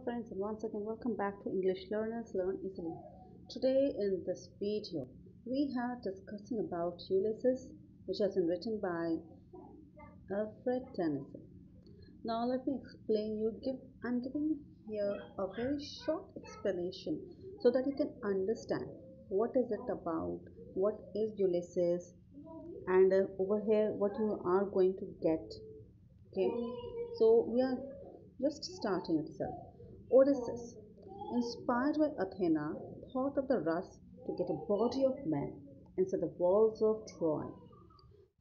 friends, and once again welcome back to English Learners Learn Easily. Today in this video we are discussing about Ulysses, which has been written by Alfred Tennyson. Now let me explain you. I'm giving here a very short explanation so that you can understand what is it about, what is Ulysses, and over here what you are going to get. Okay, so we are just starting itself. Odysseus, inspired by Athena, thought of the rust to get a body of men inside the walls of Troy.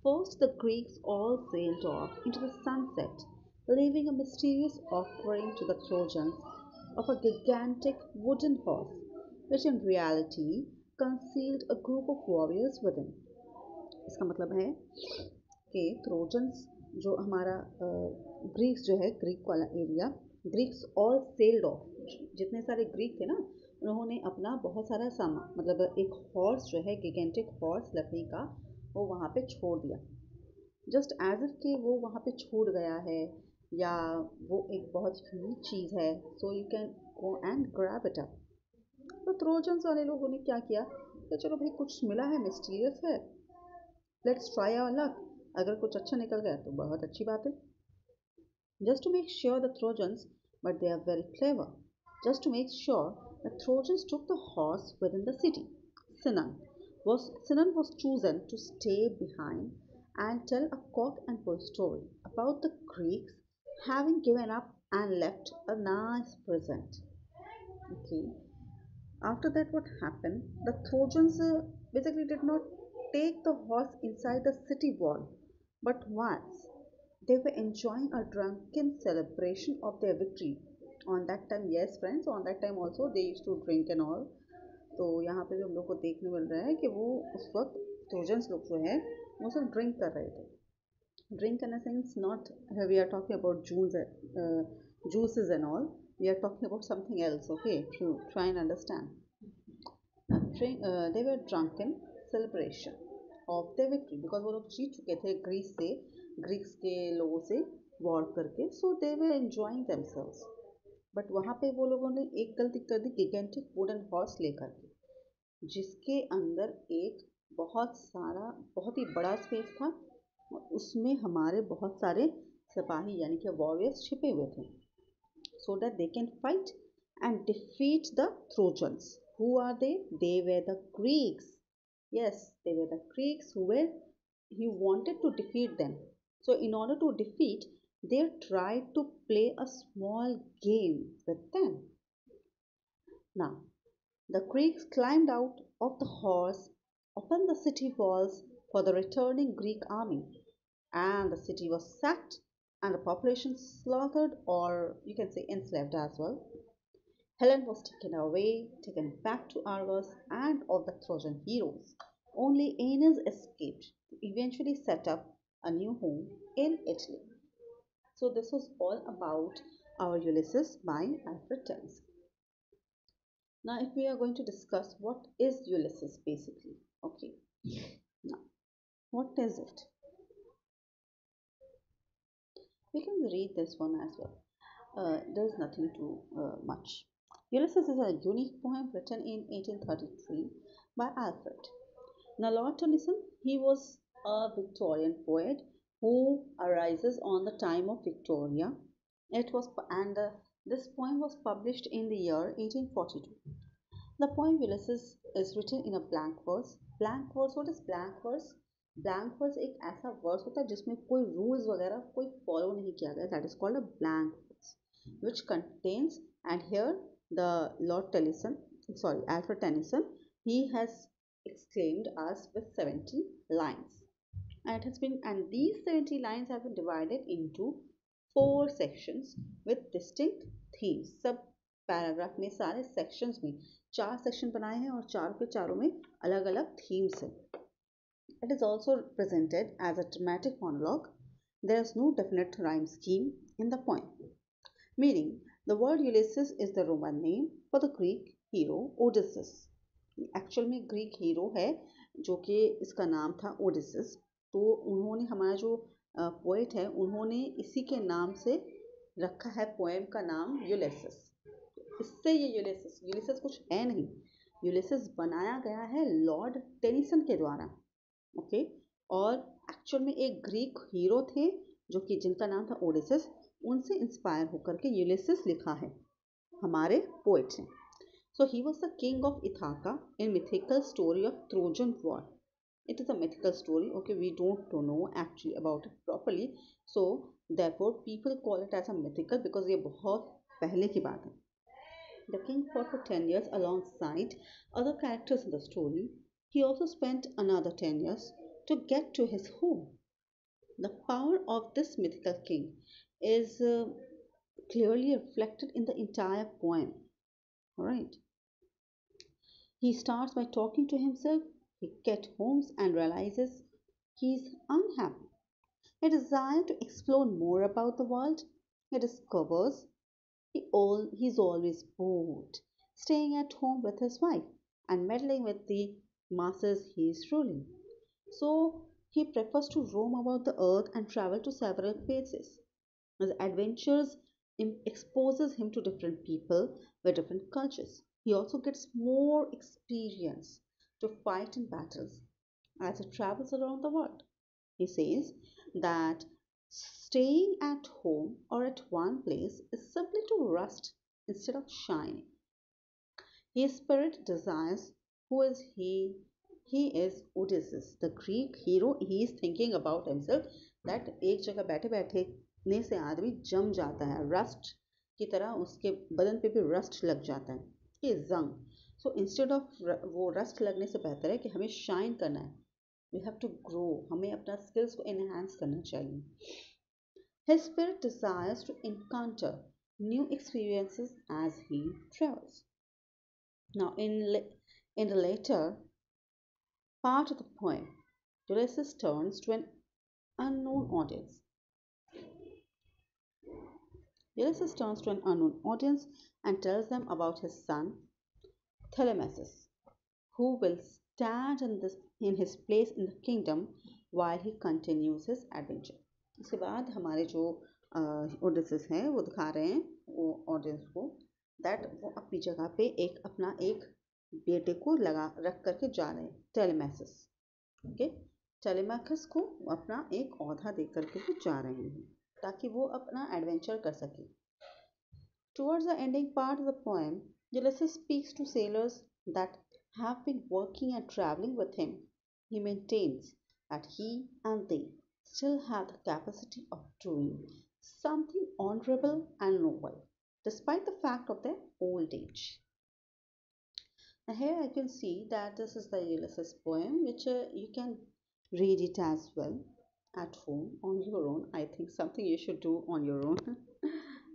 First, the Greeks all sailed off into the sunset, leaving a mysterious offering to the Trojans of a gigantic wooden horse, which in reality concealed a group of warriors within. इसका मतलब है कि trojans जो हमारा Greeks जो है Greek वाला area Greeks all sailed of जितने सारे ग्रीक थे ना उन्होंने अपना बहुत सारा सामान मतलब एक हॉर्स जो है गिगेंटिक हॉर्स लकड़ी का वो वहाँ पे छोड़ दिया जस्ट एज इफ कि वो वहाँ पे छूट गया है या वो एक बहुत यूनिक चीज़ है so you can go and grab it up तो ट्रोजन्स वाले लोगों ने क्या किया कि चलो भाई कुछ मिला है मिस्टीरियस है लेट्स ट्राई आवर लक अगर कुछ अच्छा निकल गया तो बहुत अच्छी बात है just to make sure the Trojans, but they are very clever. Just to make sure the Trojans took the horse within the city. Sinan was chosen to stay behind and tell a cock and bull story about the Greeks having given up and left a nice present. Okay. After that, what happened? The Trojans basically did not take the horse inside the city wall, but once they were enjoying a drunken celebration of their victory. On that time, yes, friends, on that time also they used to drink and all. तो यहाँ पे भी हम लोग को देखने मिल रहा है कि वो उस वक्त ट्रोजन्स लोग जो है वो सब ड्रिंक कर रहे थे drink in a sense not we are talking about juices and all we are talking about something else okay to try and understand they were drunken celebration of their victory because वो लोग जीत चुके थे Greeks के लोगों से war करके सो दे वर enjoying themselves but वहाँ पे वो लोगों ने एक गलती कर दी गिगेंटिक वुडन हॉर्स लेकर के जिसके अंदर एक बहुत ही बड़ा स्पेस था उसमें हमारे बहुत सारे सिपाही यानी कि वॉरियर्स छिपे हुए थे so that they can fight and defeat the Trojans. Who are they? They were the Greeks. Yes, they were the Greeks who wanted to defeat them. So in order to defeat, they tried to play a small game with them. Now, the Greeks climbed out of the horse, opened the city walls for the returning Greek army, and the city was sacked and the population slaughtered, or you can say enslaved as well. Helen was taken back to Argos and of the Trojan heroes. Only Aeneas escaped to eventually set up a new home in Italy. So this was all about our Ulysses by Alfred Tennyson. Now if we are going to discuss what is Ulysses basically, okay. Now, what is it? We can read this one as well. There is nothing too much. Ulysses is a unique poem written in 1833 by Alfred. Now, Lord Tennyson, he was a Victorian poet who arises on the time of Victoria. This poem was published in the year 1842. The poem Ulysses is written in a blank verse. Blank verse, what is blank verse? Blank verse एक ऐसा verse होता है जिसमें कोई rules वगैरह कोई follow नहीं किया गया that is called a blank verse which contains and here the Lord Tennyson Alfred Tennyson he has exclaimed us with 70 lines and these 70 lines have been divided into 4 sections with distinct themes सब paragraph में सारे sections में 4 section बनाए हैं और चारों के चारों में अलग अलग थीम्स हैं It is also presented as a dramatic monologue. There is no definite rhyme scheme in the poem. Meaning, the word Ulysses is the Roman name for the Greek hero Odysseus. Actual में Greek hero है जो कि इसका नाम था Odysseus. तो उन्होंने हमारा जो पोएट है उन्होंने इसी के नाम से रखा है पोएम का नाम Ulysses. इससे ये यूलिसेस यूलिसेस कुछ है नहीं, यूलिसेस बनाया गया है लॉर्ड टेनिसन के द्वारा। ओके। और एक्चुअल में एक ग्रीक हीरो थे जो कि जिनका नाम था ओडिसिस, उनसे इंस्पायर होकर के यूलिसेस लिखा है, हमारे पोएट हैं। So he was the king of Ithaca in mythical story of Trojan War. It is a mythical story. Okay, we don't know actually about it properly. So therefore people call it as a mythical because ये बहुत पहले की बात है. The king fought for 10 years alongside other characters in the story. He also spent another 10 years to get to his home. The power of this mythical king is clearly reflected in the entire poem. All right. He starts by talking to himself. He gets home and realizes he's unhappy. A desire to explore more about the world. He discovers he's always bored, staying at home with his wife and meddling with the masses he is ruling. So he prefers to roam about the earth and travel to several places. His adventures exposes him to different people with different cultures. He also gets more experience to fight in battles as he travels around the world. He says that staying at home or at one place is simply to rest instead of shining. His spirit desires who is he? He is Odysseus, the Greek hero. He is thinking about himself that एक जगह बैठे बैठने से आदमी जम जाता है, rust की तरह उसके बदन पे भी रस्ट लग जाता है, ये जंग। सो इंस्टेड ऑफ वो रस्ट लगने से बेहतर है कि हमें शाइन करना है, वी हैव टू ग्रो, हमें अपना स्किल्स को एनहांस करना चाहिए. His spirit desires to encounter new experiences as he travels. Now, in the later part of the poem, Ulysses turns to an unknown audience. Ulysses turns to an unknown audience and tells them about his son, Telemachus, who will stand in his place in the kingdom while he continues his adventure. इसके बाद हमारे जो ओडिसिस हैं वो दिखा रहे हैं वो ऑडियंस को दैट वो अपनी जगह पे अपना एक बेटे को लगा रख करके जा रहे हैं, टेलेमैसस. ओके, टेलेमैकस को अपना एक औधा दे करके वो जा रहे हैं ताकि वो अपना एडवेंचर कर सके. Towards the ending part of the poem, Ulysses speaks to sailors that have been working and traveling with him. He maintains that he and they still have the capacity of doing something honorable and noble, despite the fact of their old age. Now here I can see that this is the Ulysses poem, which you can read it as well at home on your own. I think something you should do on your own.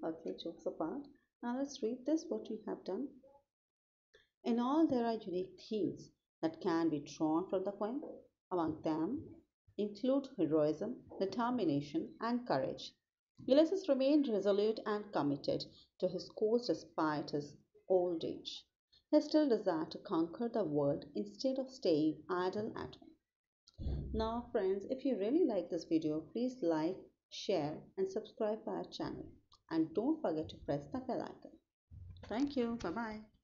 Okay, jokes apart. Now let's read this, what we have done. In all, there are unique themes that can be drawn from the poem. Among them include heroism, determination, and courage. Ulysses remained resolute and committed to his cause despite his old age. He still desired to conquer the world instead of staying idle at home. Now, friends, if you really like this video, please like, share, and subscribe to our channel. And don't forget to press the bell icon. Thank you. Bye bye.